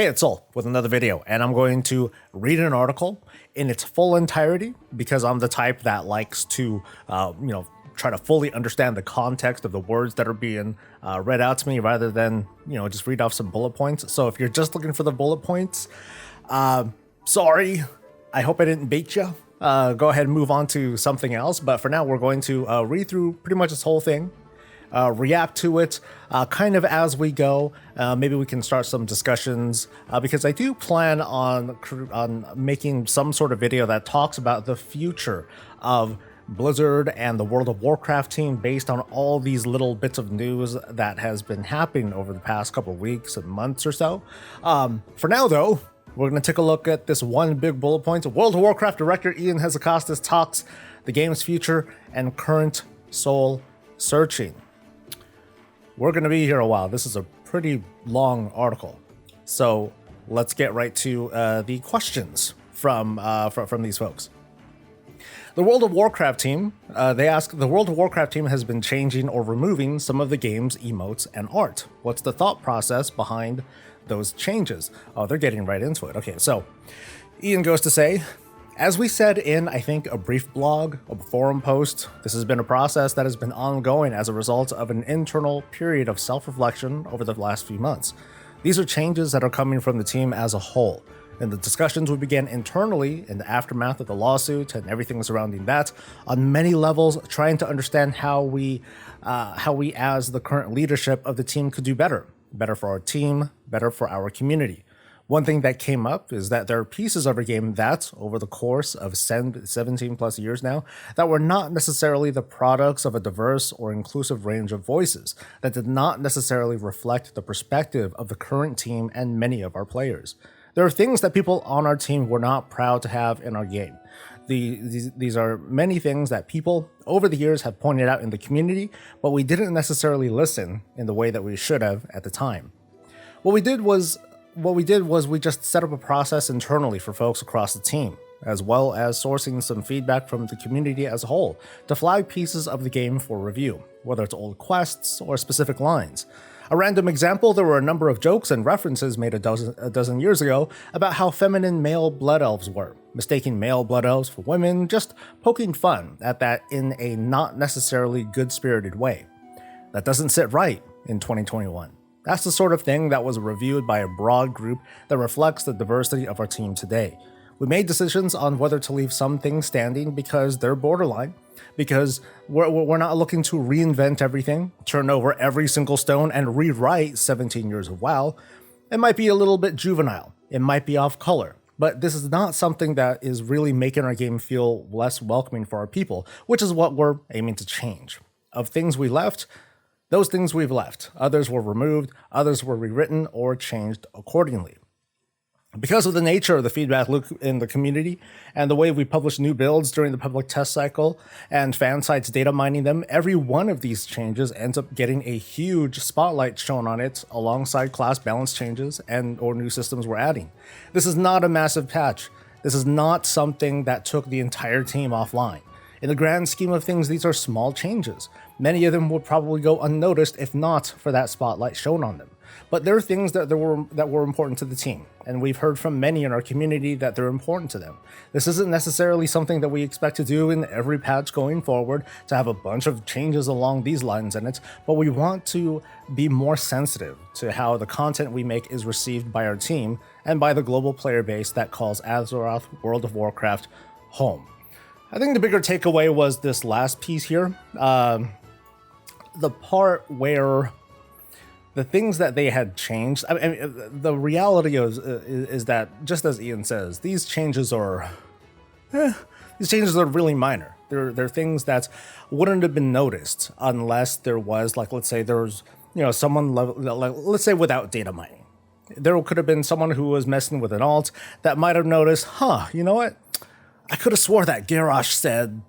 Hey, it's Soul with another video, and I'm going to read an article in its full entirety because I'm the type that likes to, try to fully understand the context of the words that are being read out to me rather than, just read off some bullet points. So if you're just looking for the bullet points, sorry, I hope I didn't bait you. Go ahead and move on to something else. But for now, we're going to read through pretty much this whole thing. React to it kind of as we go. Maybe we can start some discussions because I do plan on making some sort of video that talks about the future of Blizzard and the World of Warcraft team based on all these little bits of news that has been happening over the past couple of weeks and months or so. For now, though, we're going to take a look at this one big bullet point. World of Warcraft director Ion Hazzikostas talks the game's future and current soul searching. We're going to be here a while. This is a pretty long article. So let's get right to the questions from these folks. The World of Warcraft team, they ask, the World of Warcraft team has been changing or removing some of the game's emotes and art. What's the thought process behind those changes? Oh, they're getting right into it. Okay, so Ian goes to say, as we said in, I think, a brief blog, a forum post, this has been a process that has been ongoing as a result of an internal period of self-reflection over the last few months. These are changes that are coming from the team as a whole. And the discussions we began internally in the aftermath of the lawsuit and everything surrounding that, on many levels, trying to understand how we as the current leadership of the team could do better for our team, better for our community. One thing that came up is that there are pieces of our game that, over the course of 17 plus years now, that were not necessarily the products of a diverse or inclusive range of voices, that did not necessarily reflect the perspective of the current team and many of our players. There are things that people on our team were not proud to have in our game. These are many things that people over the years have pointed out in the community, but we didn't necessarily listen in the way that we should have at the time. What we did was we just set up a process internally for folks across the team, as well as sourcing some feedback from the community as a whole to flag pieces of the game for review, whether it's old quests or specific lines. A random example, there were a number of jokes and references made a dozen years ago about how feminine male blood elves were, mistaking male blood elves for women, just poking fun at that in a not necessarily good-spirited way. That doesn't sit right in 2021. That's the sort of thing that was reviewed by a broad group that reflects the diversity of our team today. We made decisions on whether to leave some things standing because they're borderline, because we're not looking to reinvent everything, turn over every single stone, and rewrite 17 years of WoW. It might be a little bit juvenile. It might be off color. But this is not something that is really making our game feel less welcoming for our people, which is what we're aiming to change. Of things we left, those things we've left. Others were removed, others were rewritten or changed accordingly. Because of the nature of the feedback loop in the community and the way we publish new builds during the public test cycle and fan sites data mining them, every one of these changes ends up getting a huge spotlight shown on it alongside class balance changes and or new systems we're adding. This is not a massive patch. This is not something that took the entire team offline. In the grand scheme of things, these are small changes. Many of them would probably go unnoticed if not for that spotlight shown on them. But there are things that were important to the team, and we've heard from many in our community that they're important to them. This isn't necessarily something that we expect to do in every patch going forward, to have a bunch of changes along these lines in it, but we want to be more sensitive to how the content we make is received by our team and by the global player base that calls Azeroth World of Warcraft home. I think the bigger takeaway was this last piece here. The part where the things that they had changed, I mean, the reality is that, just as Ian says, these changes are really minor. They're things that wouldn't have been noticed unless there was, like, let's say there's, someone, like, let's say without data mining. There could have been someone who was messing with an alt that might have noticed, you know what? I could have swore that Garrosh said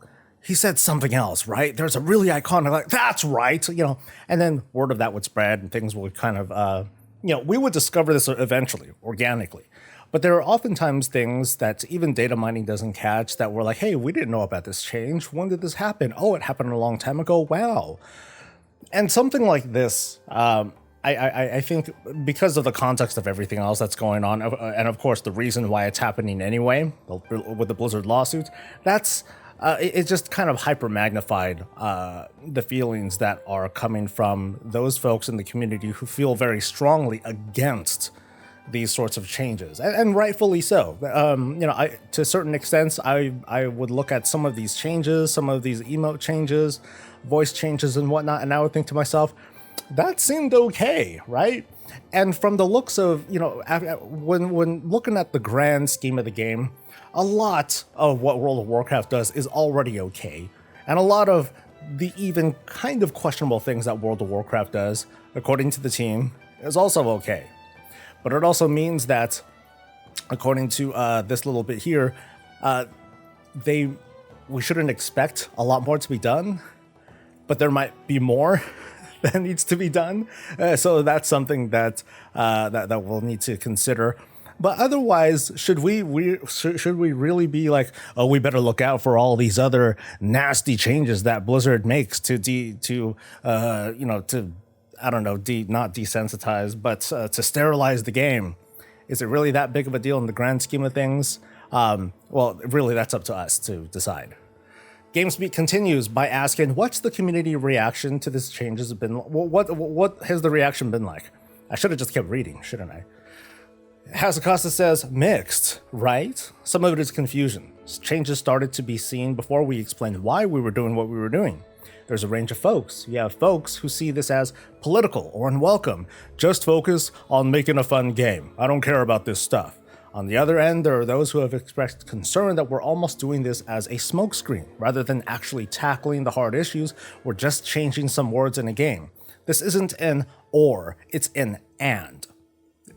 something else, right? There's a really iconic, like, that's right, and then word of that would spread and things would kind of, we would discover this eventually, organically. But there are oftentimes things that even data mining doesn't catch that we're like, hey, we didn't know about this change. When did this happen? Oh, it happened a long time ago. Wow. And something like this, I think because of the context of everything else that's going on, and of course the reason why it's happening anyway, with the Blizzard lawsuits, that's it just kind of hyper magnified the feelings that are coming from those folks in the community who feel very strongly against these sorts of changes, and rightfully so. To a certain extent, I would look at some of these changes, some of these emote changes, voice changes, and whatnot, and I would think to myself, that seemed okay, right? And from the looks of, when looking at the grand scheme of the game, a lot of what World of Warcraft does is already okay, and a lot of the even kind of questionable things that World of Warcraft does, according to the team, is also okay. But it also means that, according to this little bit here, we shouldn't expect a lot more to be done, but there might be more that needs to be done. So that's something that we'll need to consider. But otherwise, should we really be like, oh, we better look out for all these other nasty changes that Blizzard makes to I don't know, not desensitize, but to sterilize the game? Is it really that big of a deal in the grand scheme of things? Well, really, that's up to us to decide. GameSpeak continues by asking, what's the community reaction to this change has been? What has the reaction been like? I should have just kept reading, shouldn't I? Hazzikostas says, mixed, right? Some of it is confusion. Changes started to be seen before we explained why we were doing what we were doing. There's a range of folks. You have folks who see this as political or unwelcome. Just focus on making a fun game. I don't care about this stuff. On the other end, there are those who have expressed concern that we're almost doing this as a smokescreen. Rather than actually tackling the hard issues, we're just changing some words in a game. This isn't an or, it's an and.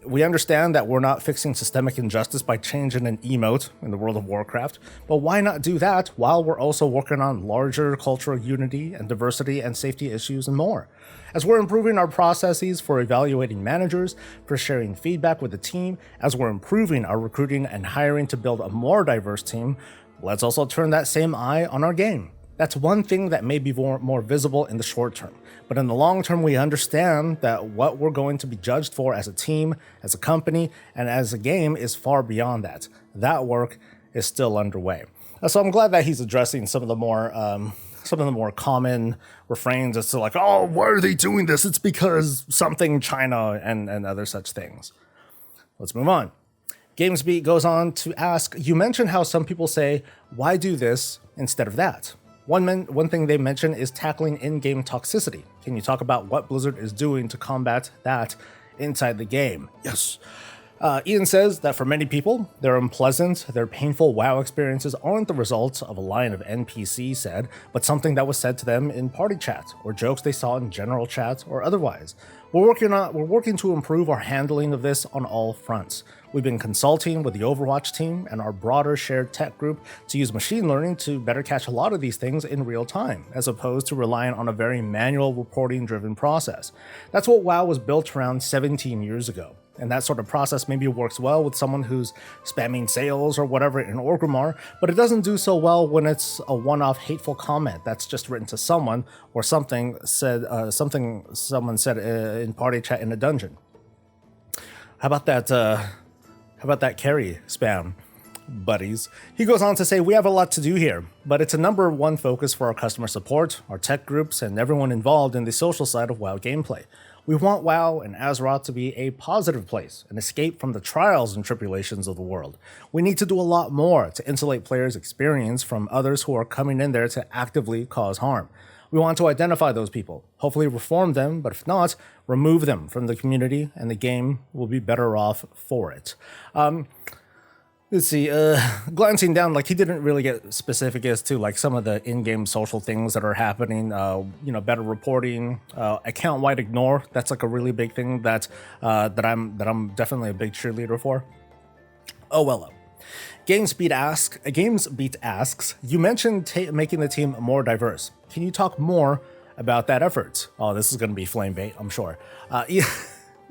We understand that we're not fixing systemic injustice by changing an emote in the World of Warcraft, but why not do that while we're also working on larger cultural unity and diversity and safety issues and more? As we're improving our processes for evaluating managers, for sharing feedback with the team, as we're improving our recruiting and hiring to build a more diverse team, let's also turn that same eye on our game. That's one thing that may be more visible in the short term, but in the long term, we understand that what we're going to be judged for as a team, as a company, and as a game is far beyond that. That work is still underway. So I'm glad that he's addressing some of the more common refrains as to like, oh, why are they doing this? It's because something China and other such things. Let's move on. GamesBeat goes on to ask, you mentioned how some people say, why do this instead of that? One thing they mention is tackling in-game toxicity. Can you talk about what Blizzard is doing to combat that inside the game? Yes. Ian says that for many people, their unpleasant, their painful WoW experiences aren't the result of a line of NPC said, but something that was said to them in party chat, or jokes they saw in general chat, or otherwise. We're working to improve our handling of this on all fronts. We've been consulting with the Overwatch team and our broader shared tech group to use machine learning to better catch a lot of these things in real time, as opposed to relying on a very manual reporting-driven process. That's what WoW was built around 17 years ago. And that sort of process maybe works well with someone who's spamming sales or whatever in Orgrimmar, but it doesn't do so well when it's a one-off hateful comment that's just written to someone or something someone said in party chat in a dungeon. How about that carry spam, buddies? He goes on to say, we have a lot to do here, but it's a number one focus for our customer support, our tech groups, and everyone involved in the social side of WoW gameplay. We want WoW and Azeroth to be a positive place, an escape from the trials and tribulations of the world. We need to do a lot more to insulate players' experience from others who are coming in there to actively cause harm. We want to identify those people, hopefully reform them, but if not, remove them from the community, and the game will be better off for it. Let's see, glancing down, like, he didn't really get specific as to like some of the in-game social things that are happening, better reporting, account-wide ignore. That's like a really big thing that I'm definitely a big cheerleader for. Oh well. GamesBeat asks, you mentioned making the team more diverse. Can you talk more about that effort? Oh, this is going to be flame bait, I'm sure.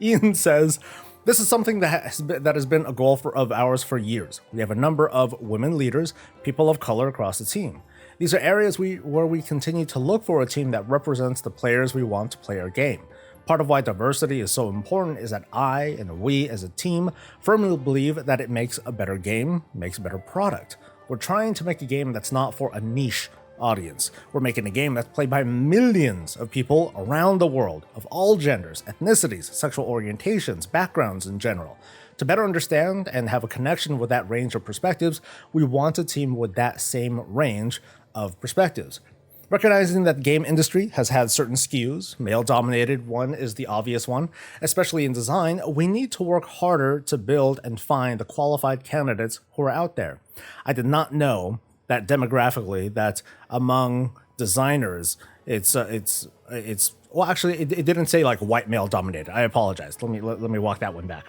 Ian says, this is something that has been a goal of ours for years. We have a number of women leaders, people of color across the team. These are areas where we continue to look for a team that represents the players we want to play our game. Part of why diversity is so important is that I and we as a team firmly believe that it makes a better game, makes a better product. We're trying to make a game that's not for a niche audience. We're making a game that's played by millions of people around the world, of all genders, ethnicities, sexual orientations, backgrounds in general. To better understand and have a connection with that range of perspectives, we want a team with that same range of perspectives. Recognizing that the game industry has had certain skews, male-dominated one is the obvious one, especially in design, we need to work harder to build and find the qualified candidates who are out there. I did not know that demographically, that among designers, it's well, actually, it didn't say like white male dominated. I apologize. Let me walk that one back.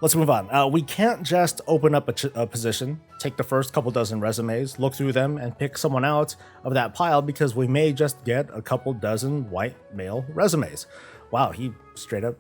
Let's move on. We can't just open up a position, take the first couple dozen resumes, look through them, and pick someone out of that pile because we may just get a couple dozen white male resumes. Wow, he straight up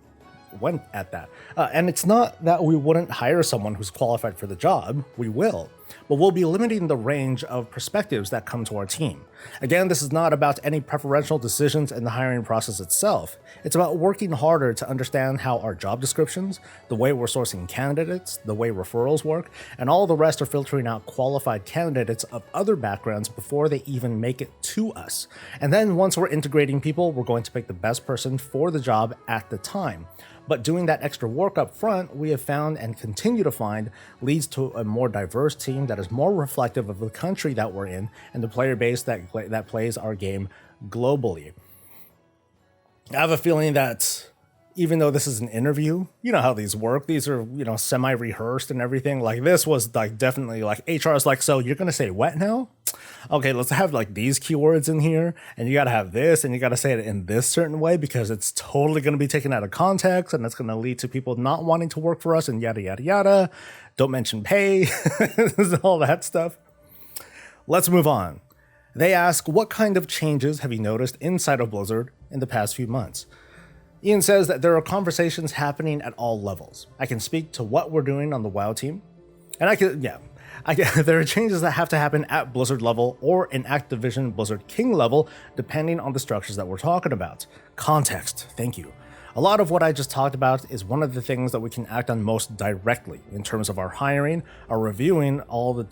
went at that. And it's not that we wouldn't hire someone who's qualified for the job. We will. But we'll be limiting the range of perspectives that come to our team. Again, this is not about any preferential decisions in the hiring process itself. It's about working harder to understand how our job descriptions, the way we're sourcing candidates, the way referrals work, and all the rest are filtering out qualified candidates of other backgrounds before they even make it to us. And then once we're integrating people, we're going to pick the best person for the job at the time. But doing that extra work up front, we have found and continue to find leads to a more diverse team that is more reflective of the country that we're in and the player base that plays our game globally. I have a feeling that even though this is an interview, you know how these work. These are, semi-rehearsed and everything. Like this was like definitely like HR is like, so you're going to say what now? Okay, let's have like these keywords in here and you got to have this and you got to say it in this certain way because it's totally going to be taken out of context and that's going to lead to people not wanting to work for us and yada, yada, yada. Don't mention pay, all that stuff. Let's move on. They ask, what kind of changes have you noticed inside of Blizzard in the past few months? Ian says that there are conversations happening at all levels. I can speak to what we're doing on the WoW team, and there are changes that have to happen at Blizzard level or in Activision Blizzard King level, depending on the structures that we're talking about. Context, thank you. A lot of what I just talked about is one of the things that we can act on most directly in terms of our hiring, our reviewing all the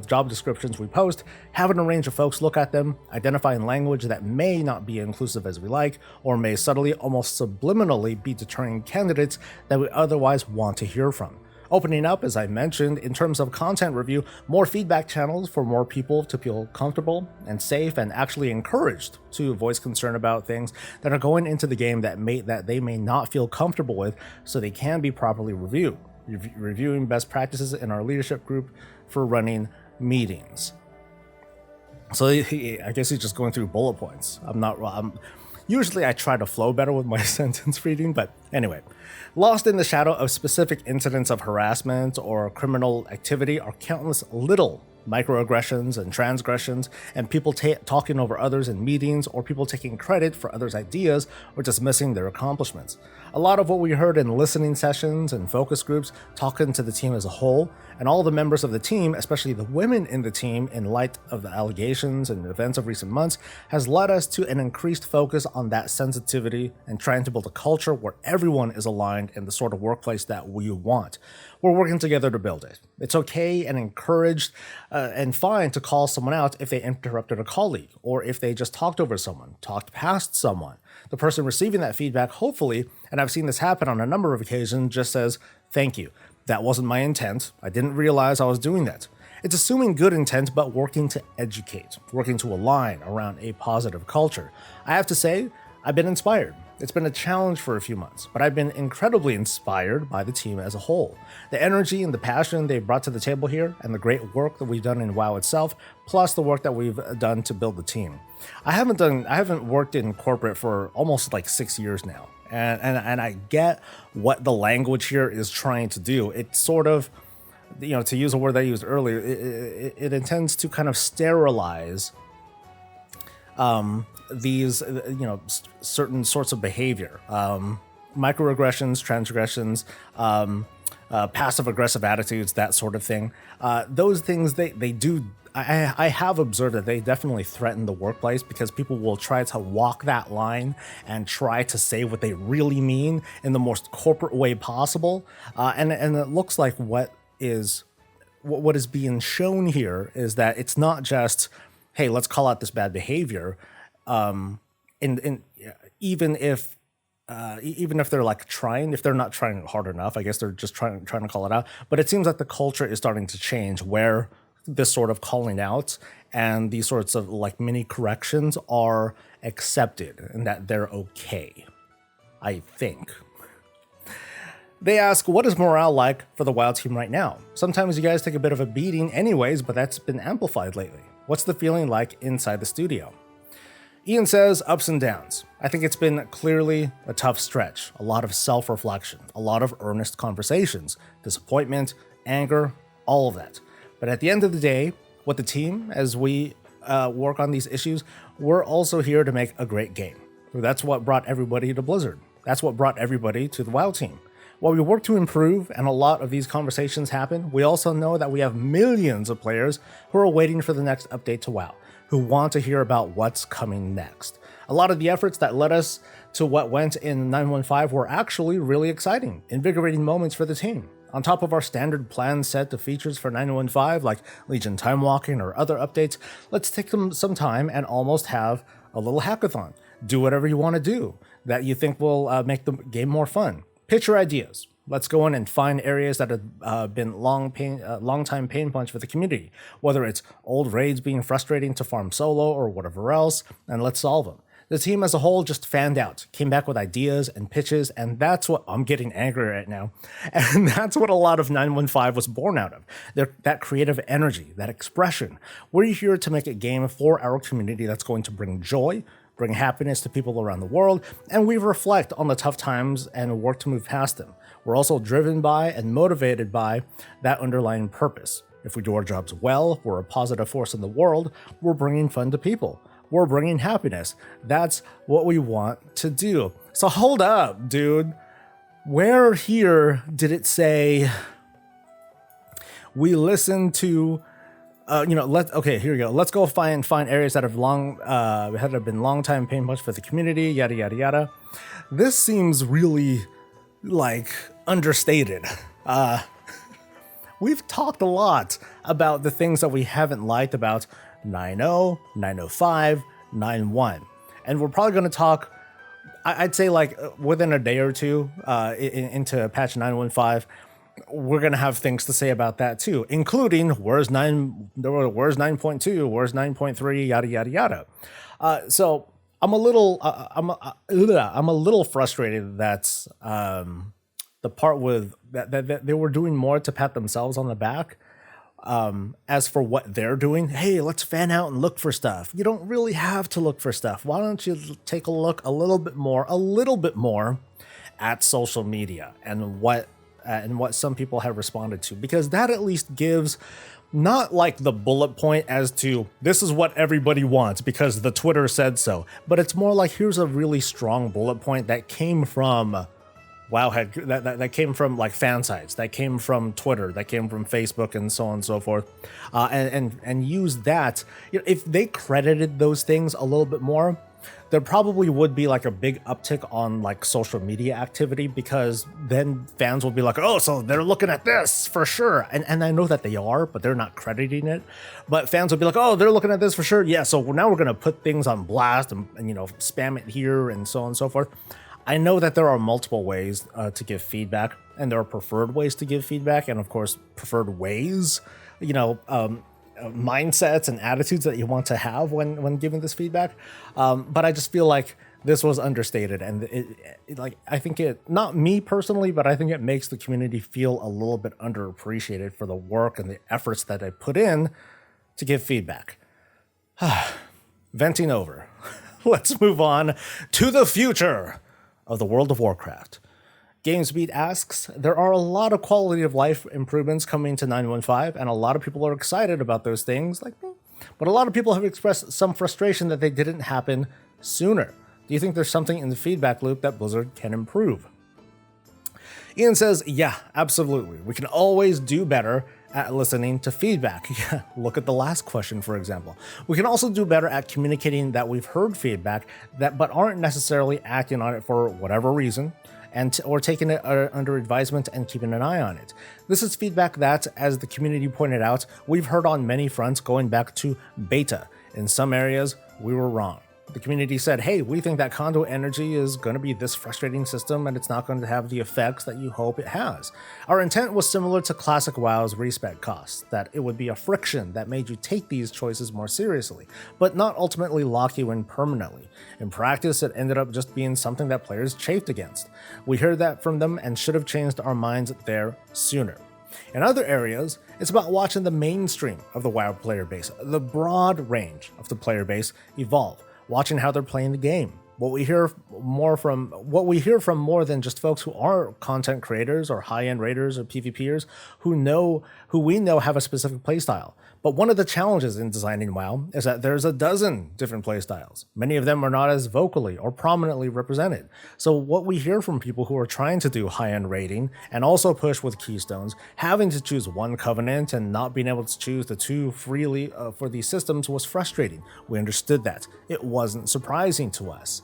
job descriptions we post, having a range of folks look at them, identifying language that may not be inclusive as we like, or may subtly, almost subliminally be deterring candidates that we otherwise want to hear from. Opening up, as I mentioned, in terms of content review, more feedback channels for more people to feel comfortable and safe and actually encouraged to voice concern about things that are going into the game that they may not feel comfortable with, so they can be properly reviewed. Reviewing best practices in our leadership group for running meetings. So I guess he's just going through bullet points. Usually I try to flow better with my sentence reading, but anyway. Lost in the shadow of specific incidents of harassment or criminal activity are countless little microaggressions and transgressions and people talking over others in meetings or people taking credit for others' ideas or dismissing their accomplishments. A lot of what we heard in listening sessions and focus groups talking to the team as a whole and all the members of the team, especially the women in the team in light of the allegations and events of recent months, has led us to an increased focus on that sensitivity and trying to build a culture where everyone is aligned in the sort of workplace that we want. We're working together to build it. It's okay and encouraged and fine to call someone out if they interrupted a colleague or if they just talked over someone, talked past someone. The person receiving that feedback, hopefully, and I've seen this happen on a number of occasions, just says, "Thank you. That wasn't my intent. I didn't realize I was doing that." It's assuming good intent, but working to educate, working to align around a positive culture. I have to say, I've been inspired. It's been a challenge for a few months, but I've been incredibly inspired by the team as a whole. The energy and the passion they've brought to the table here, and the great work that we've done in WoW itself, plus the work that we've done to build the team. I haven't worked in corporate for almost like 6 years now, and I get what the language here is trying to do. It's sort of, to use a word I used earlier, it intends to kind of sterilize these, certain sorts of behavior, microaggressions, transgressions, passive aggressive attitudes, that sort of thing. Those things, they do I have observed that they definitely threaten the workplace because people will try to walk that line and try to say what they really mean in the most corporate way possible. And it looks like what is being shown here is that it's not just, hey, let's call out this bad behavior. In even if they're like trying, if they're not trying hard enough, I guess they're just trying to call it out. But it seems like the culture is starting to change where this sort of calling out and these sorts of like mini corrections are accepted and that they're okay, I think. They ask, what is morale like for the WoW team right now? Sometimes you guys take a bit of a beating anyways, but that's been amplified lately. What's the feeling like inside the studio? Ian says, ups and downs. I think it's been clearly a tough stretch, a lot of self-reflection, a lot of earnest conversations, disappointment, anger, all of that. But at the end of the day, with the team, as we work on these issues, we're also here to make a great game. That's what brought everybody to Blizzard. That's what brought everybody to the WoW team. While we work to improve and a lot of these conversations happen, we also know that we have millions of players who are waiting for the next update to WoW, who want to hear about what's coming next. A lot of the efforts that led us to what went in 915 were actually really exciting, invigorating moments for the team. On top of our standard plan set of features for 915, like Legion Time Walking or other updates, let's take some time and almost have a little hackathon. Do whatever you want to do that you think will make the game more fun. Pitch your ideas. Let's go in and find areas that have been long time pain points for the community, whether it's old raids being frustrating to farm solo or whatever else, and let's solve them. The team as a whole just fanned out, came back with ideas and pitches, and that's what I'm getting angry right now. And that's what a lot of 915 was born out of. That creative energy, that expression. We're here to make a game for our community that's going to bring joy, bring happiness to people around the world, and we reflect on the tough times and work to move past them. We're also driven by and motivated by that underlying purpose. If we do our jobs well, we're a positive force in the world, we're bringing fun to people. We're bringing happiness. That's what we want to do. So hold up, dude. Where here did it say we listen to, okay, here we go. Let's go find areas that have been long time pain points for the community, yada, yada, yada. This seems really like understated. We've talked a lot about the things that we haven't liked about 9.0, 9.05, 9.1. And we're probably going to talk, I'd say like within a day or two into patch 9.15, we're going to have things to say about that too, including where's 9.2, where's 9.3, yada, yada, yada. So I'm a little frustrated that the part with that they were doing more to pat themselves on the back. As for what they're doing, hey, let's fan out and look for stuff. You don't really have to look for stuff. Why don't you take a look a little bit more at social media and what some people have responded to, because that at least gives not like the bullet point as to this is what everybody wants because the Twitter said so, but it's more like here's a really strong bullet point that came from Wowhead, that came from like fan sites, that came from Twitter, that came from Facebook, and so on and so forth, and use that. If they credited those things a little bit more, there probably would be like a big uptick on like social media activity, because then fans will be like, oh, so they're looking at this for sure. And I know that they are, but they're not crediting it. But fans will be like, oh, they're looking at this for sure. Yeah, so now we're going to put things on blast and spam it here and so on and so forth. I know that there are multiple ways to give feedback, and there are preferred ways to give feedback, and of course, preferred ways, mindsets and attitudes that you want to have when giving this feedback. But I just feel like this was understated, and I think it, not me personally, but I think it makes the community feel a little bit underappreciated for the work and the efforts that I put in to give feedback. Venting over. Let's move on to the future of the World of Warcraft. GamesBeat asks, there are a lot of quality of life improvements coming to 9.15, and a lot of people are excited about those things, like me. But a lot of people have expressed some frustration that they didn't happen sooner. Do you think there's something in the feedback loop that Blizzard can improve? Ian says, yeah, absolutely. We can always do better, at listening to feedback. Look at the last question, for example. We can also do better at communicating that we've heard feedback but aren't necessarily acting on it for whatever reason, or taking it under advisement and keeping an eye on it. This is feedback that, as the community pointed out, we've heard on many fronts going back to beta. In some areas, we were wrong. The community said, hey, we think that conduit energy is going to be this frustrating system and it's not going to have the effects that you hope it has. Our intent was similar to classic WoW's respec costs, that it would be a friction that made you take these choices more seriously, but not ultimately lock you in permanently. In practice, it ended up just being something that players chafed against. We heard that from them and should have changed our minds there sooner. In other areas, it's about watching the mainstream of the WoW player base, the broad range of the player base evolve, watching how they're playing the game. What we hear from more than just folks who are content creators or high-end raiders or PvPers who we know have a specific playstyle. But one of the challenges in designing WoW is that there's a dozen different playstyles. Many of them are not as vocally or prominently represented. So what we hear from people who are trying to do high-end raiding and also push with keystones, having to choose one covenant and not being able to choose the two freely for these systems was frustrating. We understood that. It wasn't surprising to us.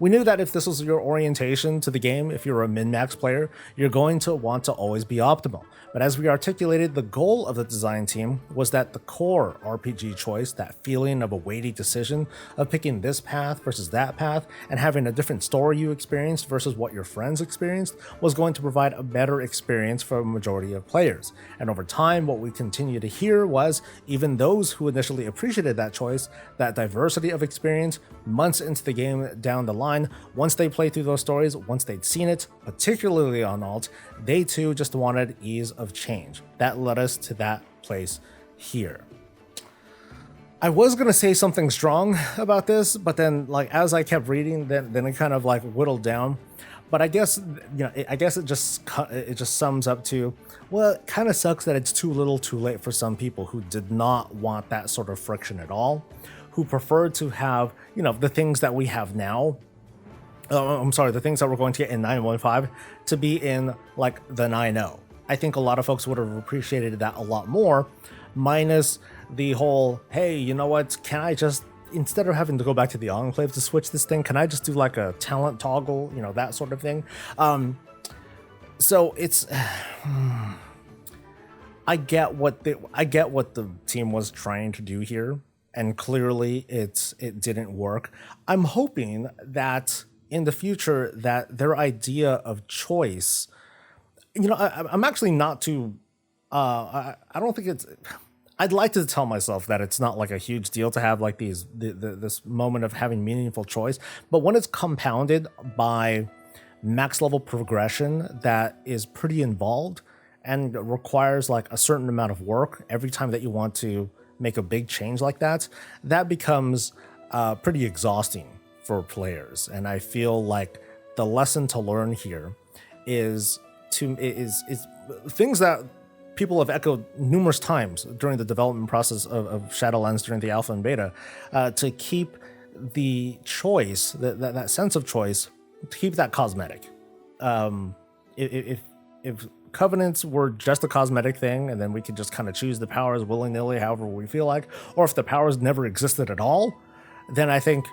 We knew that if this was your orientation to the game, if you're a min-max player, you're going to want to always be optimal. But as we articulated, the goal of the design team was that the core RPG choice, that feeling of a weighty decision of picking this path versus that path and having a different story you experienced versus what your friends experienced, was going to provide a better experience for a majority of players. And over time, what we continue to hear was, even those who initially appreciated that choice, that diversity of experience, months into the game down the line, once they played through those stories, once they'd seen it, particularly on alt, they too just wanted ease of change. That led us to that place here. I was gonna say something strong about this, but then as I kept reading, then it kind of whittled down. But I guess it just sums up to, well, it kind of sucks that it's too little too late for some people who did not want that sort of friction at all, who preferred to have, the things that we have now. The things that we're going to get in 9.15 to be in the 9.0. I think a lot of folks would have appreciated that a lot more, minus the whole, hey, you know what, can I just, instead of having to go back to the Enclave to switch this thing, can I just do a talent toggle, that sort of thing. So it's, I get what the team was trying to do here, and clearly it didn't work. I'm hoping that in the future that their idea of choice, I'm actually not too, I don't think it's, I'd like to tell myself that it's not a huge deal to have this moment of having meaningful choice, but when it's compounded by max level progression that is pretty involved and requires a certain amount of work every time that you want to make a big change like that, that becomes pretty exhausting for players. And I feel like the lesson to learn here is things that people have echoed numerous times during the development process of Shadowlands during the alpha and beta, to keep the choice, that sense of choice, to keep that cosmetic. If covenants were just a cosmetic thing and then we could just kind of choose the powers willy-nilly however we feel like, or if the powers never existed at all, then I think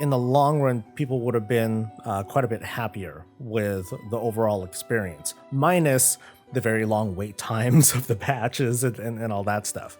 in the long run people would have been quite a bit happier with the overall experience, minus the very long wait times of the patches and all that stuff.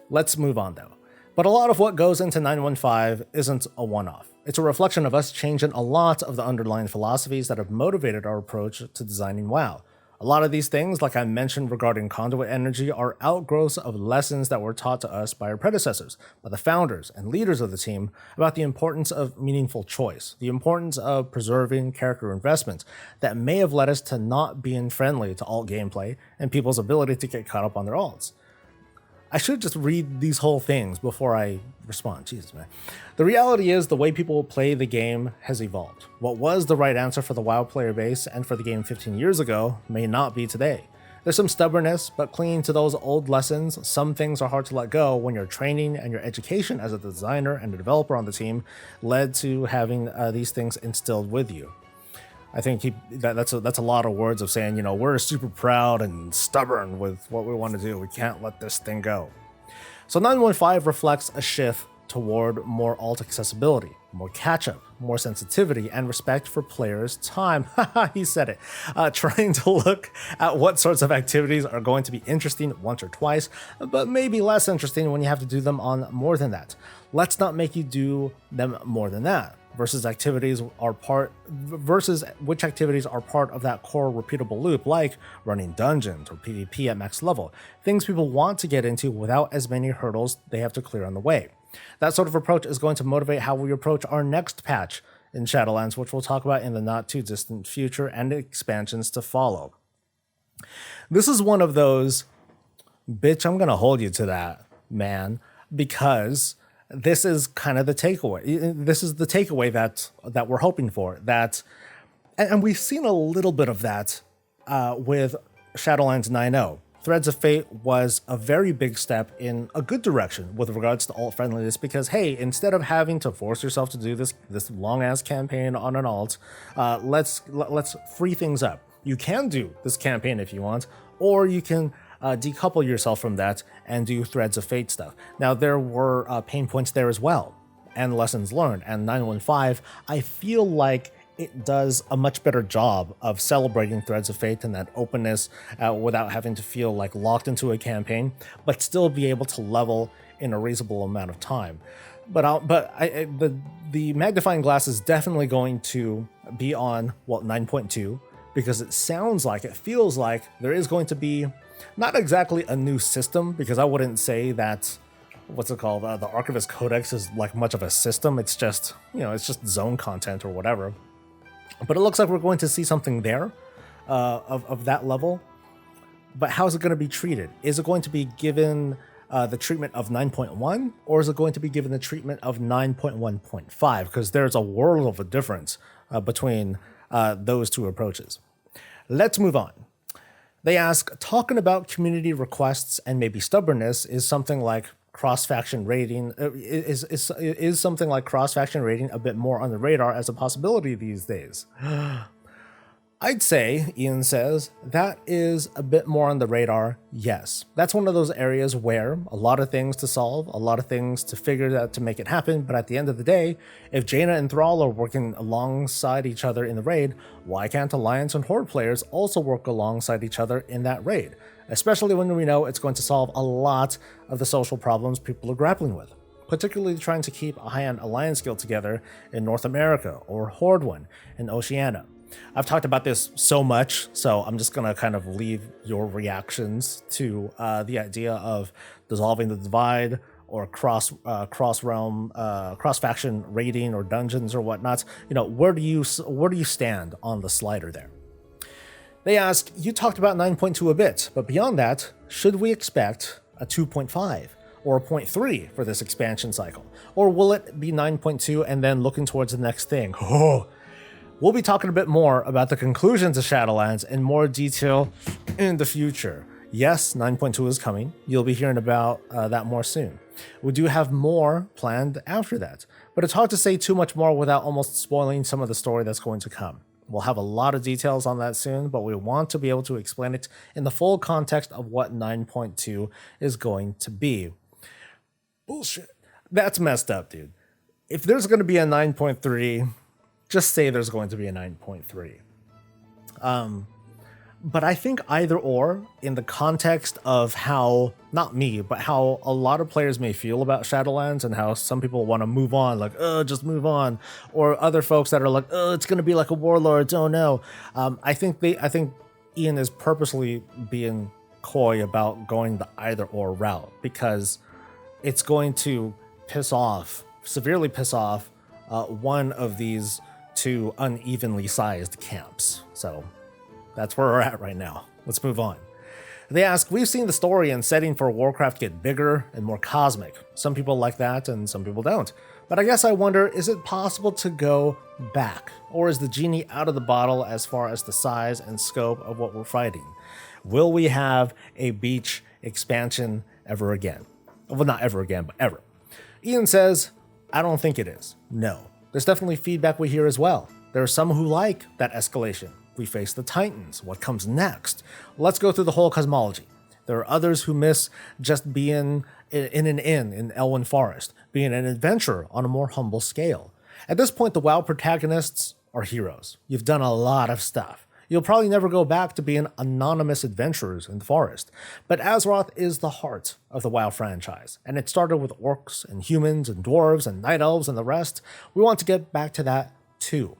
Let's move on though. But a lot of what goes into 9.15 isn't a one-off. It's a reflection of us changing a lot of the underlying philosophies that have motivated our approach to designing WoW. A lot of these things, like I mentioned regarding conduit energy, are outgrowths of lessons that were taught to us by our predecessors, by the founders and leaders of the team, about the importance of meaningful choice, the importance of preserving character investments that may have led us to not being friendly to alt gameplay and people's ability to get caught up on their alts. I should just read these whole things before I respond. Jesus, man. The reality is the way people play the game has evolved. What was the right answer for the WoW player base and for the game 15 years ago may not be today. There's some stubbornness, but clinging to those old lessons, some things are hard to let go when your training and your education as a designer and a developer on the team led to having these things instilled with you. I think that's a lot of words of saying, you know, we're super proud and stubborn with what we want to do. We can't let this thing go. So 9.15 reflects a shift toward more alt accessibility, more catch-up, more sensitivity, and respect for players' time. He said it. Trying to look at what sorts of activities are going to be interesting once or twice, but maybe less interesting when you have to do them on more than that. Let's not make you do them more than that. Versus which activities are part of that core repeatable loop, like running dungeons or PvP at max level, things people want to get into without as many hurdles they have to clear on the way. That sort of approach is going to motivate how we approach our next patch in Shadowlands, which we'll talk about in the not too distant future, and expansions to follow. This is one of those, bitch, I'm gonna hold you to that, man, because this is kind of the takeaway. This is the takeaway that we're hoping for. And we've seen a little bit of that with Shadowlands 9.0. Threads of Fate was a very big step in a good direction with regards to alt friendliness, because hey, instead of having to force yourself to do this long ass campaign on an alt, let's free things up. You can do this campaign if you want, or you can decouple yourself from that and do Threads of Fate stuff. Now, there were pain points there as well, and lessons learned, and 9.15, I feel like it does a much better job of celebrating Threads of Fate and that openness without having to feel like locked into a campaign, but still be able to level in a reasonable amount of time. The magnifying glass is definitely going to be on, 9.2, because it feels like there is going to be not exactly a new system, because I wouldn't say that, the Archivist Codex is like much of a system. It's just, it's just zone content or whatever. But it looks like we're going to see something there of that level. But how is it going to be treated? Is it going to be given the treatment of 9.1, or is it going to be given the treatment of 9.1.5? Because there's a world of a difference between those two approaches. Let's move on. They ask, talking about community requests and maybe stubbornness is something like cross-faction raiding, is something like cross-faction raiding a bit more on the radar as a possibility these days? I'd say, Ian says, that is a bit more on the radar, yes. That's one of those areas where a lot of things to solve, a lot of things to figure out to make it happen, but at the end of the day, if Jaina and Thrall are working alongside each other in the raid, why can't Alliance and Horde players also work alongside each other in that raid? Especially when we know it's going to solve a lot of the social problems people are grappling with, particularly trying to keep a high-end Alliance guild together in North America or Horde one in Oceania. I've talked about this so much, so I'm just going to kind of leave your reactions to the idea of dissolving the divide or cross-realm, cross-faction raiding or dungeons or whatnot. Where do you stand on the slider there? They ask, you talked about 9.2 a bit, but beyond that, should we expect a 2.5 or a 0.3 for this expansion cycle? Or will it be 9.2 and then looking towards the next thing? We'll be talking a bit more about the conclusions of Shadowlands in more detail in the future. Yes, 9.2 is coming. You'll be hearing about that more soon. We do have more planned after that, but it's hard to say too much more without almost spoiling some of the story that's going to come. We'll have a lot of details on that soon, but we want to be able to explain it in the full context of what 9.2 is going to be. Bullshit. That's messed up, dude. If there's going to be a 9.3... just say there's going to be a 9.3. But I think either or, in the context of how, not me, but how a lot of players may feel about Shadowlands and how some people want to move on, like, just move on. Or other folks that are like, it's going to be like a Warlords, oh no. I think Ian is purposely being coy about going the either or route, because it's going to severely piss off one of these two unevenly sized camps. So that's where we're at right now. Let's move on. They ask, we've seen the story and setting for Warcraft get bigger and more cosmic. Some people like that and some people don't. But I guess I wonder, is it possible to go back? Or is the genie out of the bottle as far as the size and scope of what we're fighting? Will we have a beach expansion ever again? Well, not ever again, but ever. Ian says, I don't think it is. No. There's definitely feedback we hear as well. There are some who like that escalation. We face the Titans. What comes next? Let's go through the whole cosmology. There are others who miss just being in an inn in Elwyn Forest, being an adventurer on a more humble scale. At this point, the WoW protagonists are heroes. You've done a lot of stuff. You'll probably never go back to being anonymous adventurers in the forest. But Azeroth is the heart of the WoW franchise, and it started with orcs and humans and dwarves and night elves and the rest. We want to get back to that too.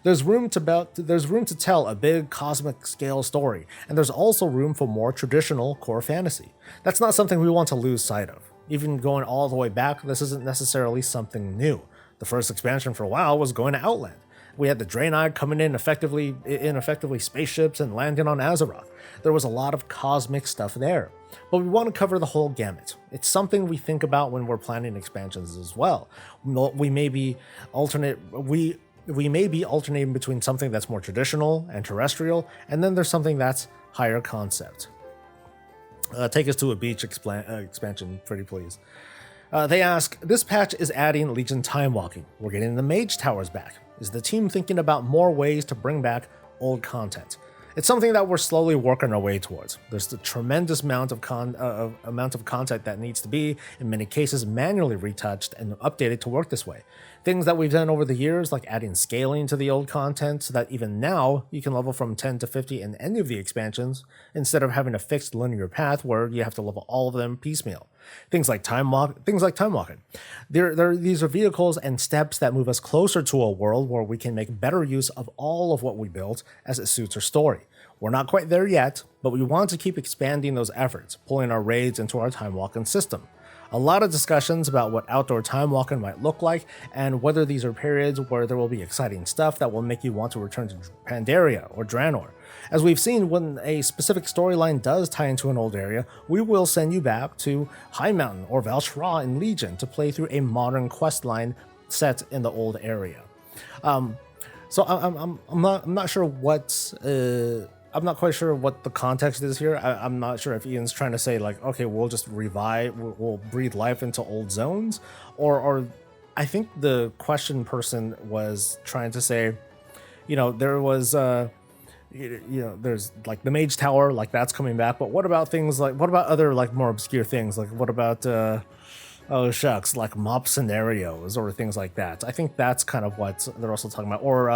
There's room to tell a big cosmic scale story, and there's also room for more traditional core fantasy. That's not something we want to lose sight of. Even going all the way back, this isn't necessarily something new. The first expansion for WoW was going to Outland. We had the Draenei coming in effectively spaceships and landing on Azeroth. There was a lot of cosmic stuff there. But we want to cover the whole gamut. It's something we think about when we're planning expansions as well. We may be alternating between something that's more traditional and terrestrial, and then there's something that's higher concept. Take us to a beach expansion, pretty please. They ask, this patch is adding Legion time walking. We're getting the mage towers back. Is the team thinking about more ways to bring back old content? It's something that we're slowly working our way towards. There's a tremendous amount of content that needs to be, in many cases, manually retouched and updated to work this way. Things that we've done over the years, like adding scaling to the old content so that even now you can level from 10 to 50 in any of the expansions, instead of having a fixed linear path where you have to level all of them piecemeal. Things like time walking. These are vehicles and steps that move us closer to a world where we can make better use of all of what we built as it suits our story. We're not quite there yet, but we want to keep expanding those efforts, pulling our raids into our time walking system. A lot of discussions about what outdoor time walking might look like, and whether these are periods where there will be exciting stuff that will make you want to return to Pandaria or Draenor. As we've seen, when a specific storyline does tie into an old area, we will send you back to High Mountain or Val'shra in Legion to play through a modern quest line set in the old area. So I'm not sure what I'm not quite sure what the context is here. I'm not sure if Ian's trying to say like, okay, we'll just we'll breathe life into old zones, or I think the question person was trying to say, there was there's like the Mage Tower, like that's coming back, but what about other like more obscure things, like what about like mob scenarios or things like that? I think that's kind of what they're also talking about. Or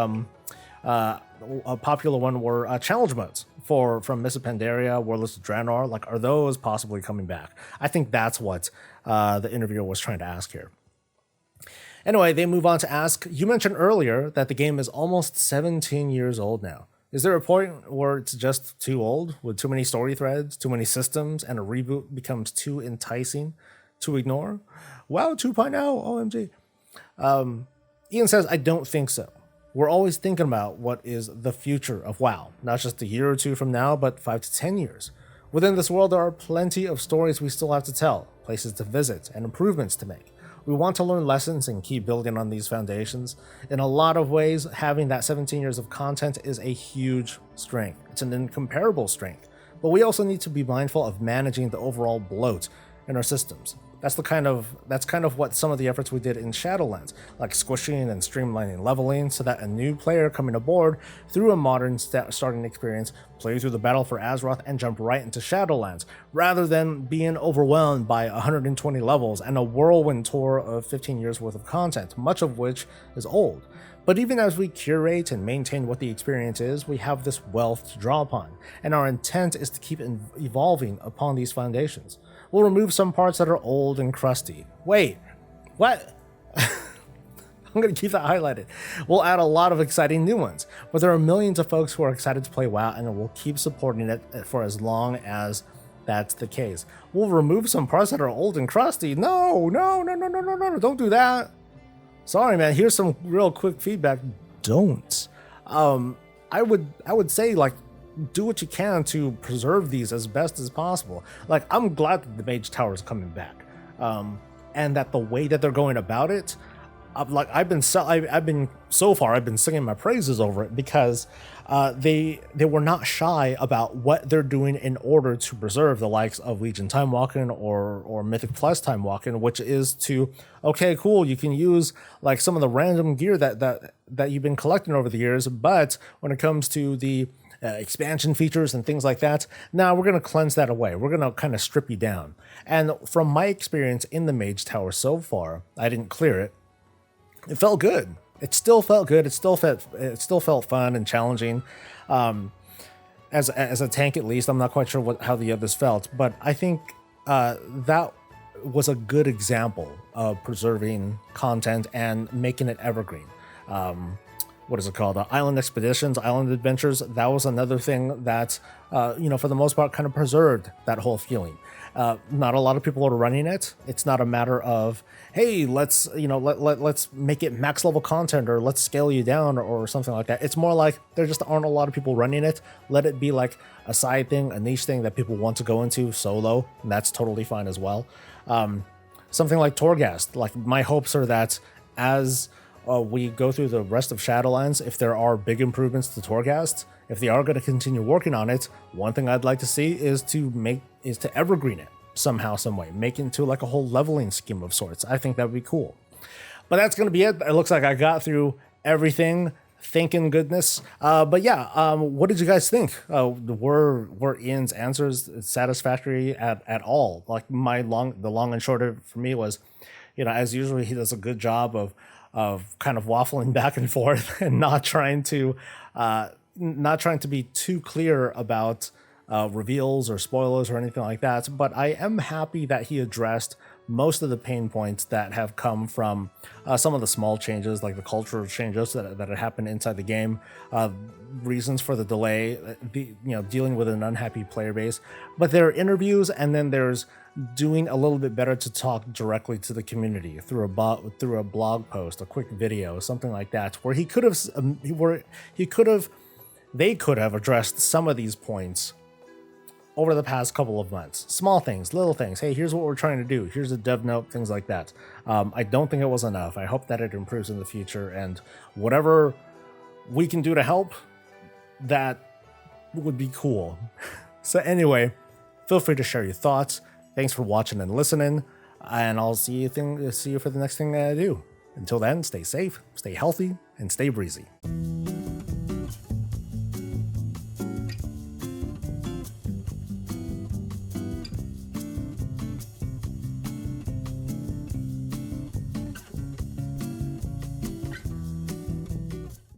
a popular one were challenge modes from Mists of Pandaria, Warlords of Draenor. Like, are those possibly coming back? I think that's what the interviewer was trying to ask here. Anyway, they move on to ask, you mentioned earlier that the game is almost 17 years old now. Is there a point where it's just too old, with too many story threads, too many systems, and a reboot becomes too enticing to ignore? WoW 2.0, OMG. Ian says, I don't think so. We're always thinking about what is the future of WoW, not just a year or two from now, but 5 to 10 years. Within this world, there are plenty of stories we still have to tell, places to visit, and improvements to make. We want to learn lessons and keep building on these foundations. In a lot of ways, having that 17 years of content is a huge strength. It's an incomparable strength. But we also need to be mindful of managing the overall bloat in our systems. That's kind of what some of the efforts we did in Shadowlands, like squishing and streamlining leveling so that a new player coming aboard through a modern starting experience, play through the battle for Azeroth and jump right into Shadowlands, rather than being overwhelmed by 120 levels and a whirlwind tour of 15 years worth of content, much of which is old. But even as we curate and maintain what the experience is, we have this wealth to draw upon, and our intent is to keep evolving upon these foundations. We'll remove some parts that are old and crusty. Wait, what? I'm going to keep that highlighted. We'll add a lot of exciting new ones, but there are millions of folks who are excited to play WoW, and we'll keep supporting it for as long as that's the case. We'll remove some parts that are old and crusty. No, don't do that. Sorry, man. Here's some real quick feedback. Don't. I would say, like, do what you can to preserve these as best as possible. Like, I'm glad that the Mage Tower is coming back, and that the way that they're going about it, I've been so far I've been singing my praises over it because they were not shy about what they're doing in order to preserve the likes of Legion Time Walking or Mythic Plus Time Walking, which is to, okay, cool, you can use like some of the random gear that you've been collecting over the years, but when it comes to the expansion features and things like that, now we're going to cleanse that away. We're going to kind of strip you down. And from my experience in the Mage Tower so far, I didn't clear it. It felt good. It still felt good. It still felt fun and challenging. As a tank, at least, I'm not quite sure how the others felt, but I think that was a good example of preserving content and making it evergreen. What is it called? Island Expeditions, Island Adventures. That was another thing that, for the most part, kind of preserved that whole feeling. Not a lot of people are running it. It's not a matter of, hey, let's make it max level content or let's scale you down or something like that. It's more like there just aren't a lot of people running it. Let it be like a side thing, a niche thing that people want to go into solo, and that's totally fine as well. Something like Torghast. Like, my hopes are that as we go through the rest of Shadowlands, if there are big improvements to Torghast, if they are going to continue working on it, one thing I'd like to see is to evergreen it somehow, some way, make it into like a whole leveling scheme of sorts. I think that would be cool. But that's going to be it. It looks like I got through everything. Thinking goodness. But yeah, what did you guys think? Were Ian's answers satisfactory at all? Like, the long and short of it for me was, as usual, he does a good job of kind of waffling back and forth and not trying to be too clear about reveals or spoilers or anything like that. But I am happy that he addressed most of the pain points that have come from some of the small changes, like the cultural changes that had happened inside the game, reasons for the delay, dealing with an unhappy player base. But there are interviews, and then there's doing a little bit better to talk directly to the community through a blog post, a quick video, something like that, where they could have addressed some of these points over the past couple of months. Small things, little things. Hey, here's what we're trying to do. Here's a dev note, things like that. I don't think it was enough. I hope that it improves in the future, and whatever we can do to help, that would be cool. So anyway, feel free to share your thoughts. Thanks for watching and listening, and I'll see you for the next thing that I do. Until then, stay safe, stay healthy, and stay breezy.